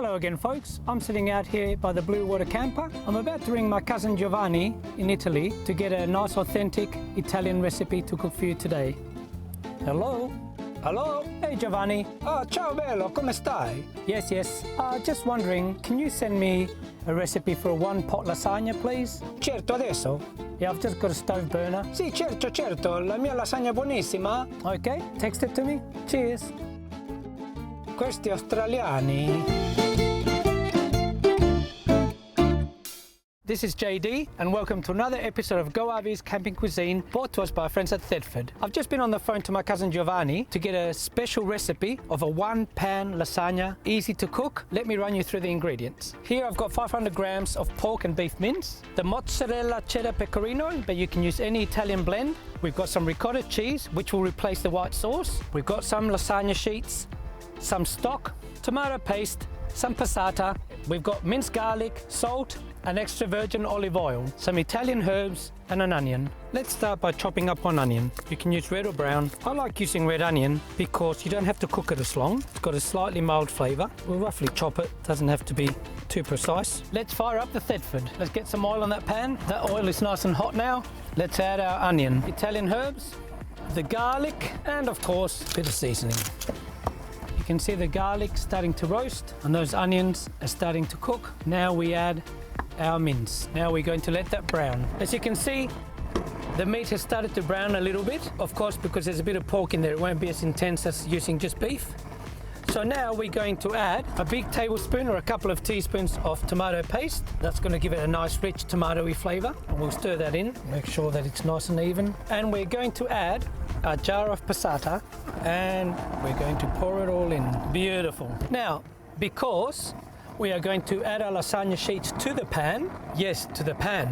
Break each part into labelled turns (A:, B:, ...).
A: Hello again, folks. I'm sitting out here by the Blue Water Camper. I'm about to ring my cousin Giovanni in Italy to get a nice authentic Italian recipe to cook for you today. Hello? Hello? Hey Giovanni. Oh, ciao bello, come stai? Yes. Just wondering, can you send me a recipe for a one-pot lasagna, please? Certo, adesso? Yeah, I've just got a stove burner. Sì, certo. La mia lasagna è buonissima. Okay, text it to me. Cheers. Questi australiani. This is JD and welcome to another episode of Go RV's Camping Cuisine, brought to us by our friends at Thetford. I've just been on the phone to my cousin Giovanni to get a special recipe of a one-pan lasagna, easy to cook. Let me run you through the ingredients. Here I've got 500 grams of pork and beef mince, the mozzarella cheddar pecorino, but you can use any Italian blend. We've got some ricotta cheese, which will replace the white sauce. We've got some lasagna sheets, some stock, tomato paste, some passata. We've got minced garlic, salt, and extra virgin olive oil, some Italian herbs, and an onion. Let's start by chopping up one onion. You can use red or brown. I like using red onion because you don't have to cook it as long. It's got a slightly mild flavour. We'll roughly chop it, doesn't have to be too precise. Let's fire up the Thetford. Let's get some oil on that pan. That oil is nice and hot now. Let's add our onion, Italian herbs, the garlic, and of course, a bit of seasoning. You can see the garlic starting to roast and those onions are starting to cook. Now we add our mince. Now we're going to let that brown. As you can see, the meat has started to brown a little bit. Of course, because there's a bit of pork in there, it won't be as intense as using just beef. So now we're going to add a big tablespoon or a couple of teaspoons of tomato paste. That's going to give it a nice rich tomatoey flavour. And we'll stir that in, make sure that it's nice and even. And we're going to add a jar of passata and we're going to pour it all in. Beautiful. Now, because we are going to add our lasagna sheets to the pan. Yes, to the pan.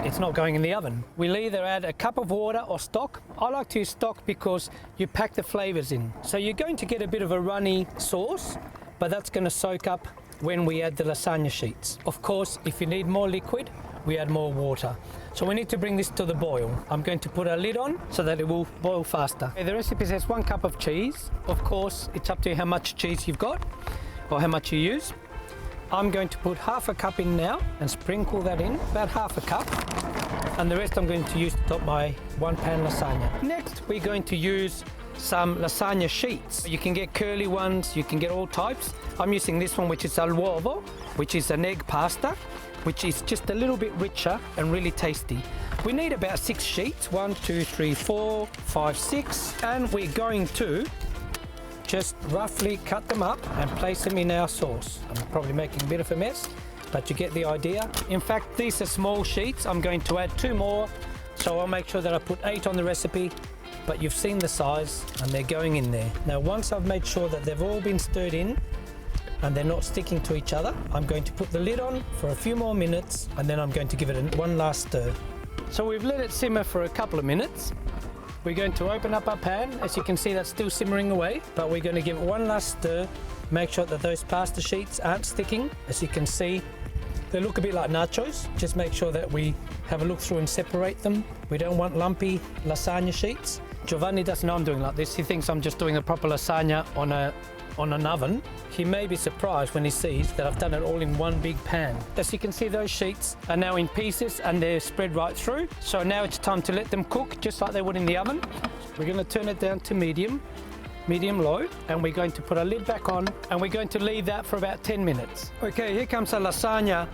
A: It's not going in the oven. We'll either add a cup of water or stock. I like to use stock because you pack the flavors in. So you're going to get a bit of a runny sauce, but that's going to soak up when we add the lasagna sheets. Of course, if you need more liquid, we add more water. So we need to bring this to the boil. I'm going to put a lid on so that it will boil faster. The recipe says 1 cup of cheese. Of course, it's up to you how much cheese you've got or how much you use. I'm going to put half a cup in now and sprinkle that in, about half a cup. And the rest I'm going to use to top my one-pan lasagna. Next, we're going to use some lasagna sheets. You can get curly ones, you can get all types. I'm using this one, which is al uovo, which is an egg pasta, which is just a little bit richer and really tasty. We need about 6 sheets, 1, 2, 3, 4, 5, 6, and we're going to just roughly cut them up and place them in our sauce. I'm probably making a bit of a mess, but you get the idea. In fact, these are small sheets. I'm going to add 2 more, so I'll make sure that I put 8 on the recipe, but you've seen the size and they're going in there. Now, once I've made sure that they've all been stirred in and they're not sticking to each other, I'm going to put the lid on for a few more minutes and then I'm going to give it one last stir. So we've let it simmer for a couple of minutes. We're going to open up our pan. As you can see, that's still simmering away, but we're going to give it one last stir. Make sure that those pasta sheets aren't sticking. As you can see, they look a bit like nachos. Just make sure that we have a look through and separate them. We don't want lumpy lasagna sheets. Giovanni doesn't know I'm doing like this. He thinks I'm just doing a proper lasagna on an oven. He may be surprised when he sees that I've done it all in one big pan. As you can see, those sheets are now in pieces and they're spread right through. So now it's time to let them cook just like they would in the oven. We're going to turn it down to medium low, and we're going to put a lid back on and we're going to leave that for about 10 minutes. Okay, here comes our lasagna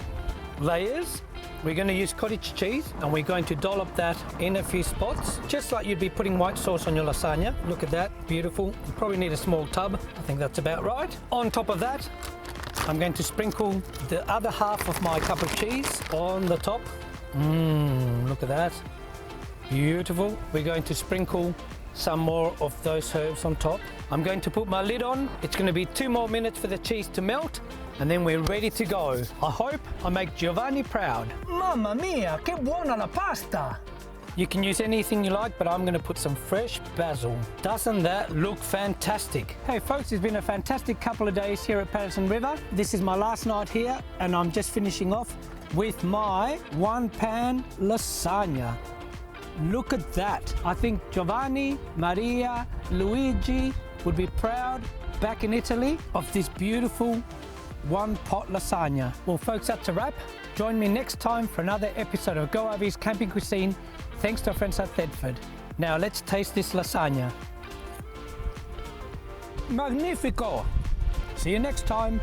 A: layers. We're going to use cottage cheese and we're going to dollop that in a few spots, just like you'd be putting white sauce on your lasagna. Look at that, beautiful. You probably need a small tub. I think that's about right. On top of that, I'm going to sprinkle the other half of my cup of cheese on the top. Look at that, beautiful. We're going to sprinkle some more of those herbs on top. I'm going to put my lid on. It's going to be 2 more minutes for the cheese to melt and then we're ready to go. I hope I make Giovanni proud. Mamma mia, che buona la pasta! You can use anything you like, but I'm going to put some fresh basil. Doesn't that look fantastic? Hey folks, it's been a fantastic couple of days here at Patterson River. This is my last night here and I'm just finishing off with my one-pan lasagna. Look at that. I think Giovanni, Maria, Luigi would be proud back in Italy of this beautiful one pot lasagna. Well folks, that's a wrap. Join me next time for another episode of Go RV's Camping Cuisine, thanks to our friends at Thetford. Now let's taste this lasagna. Magnifico! See you next time.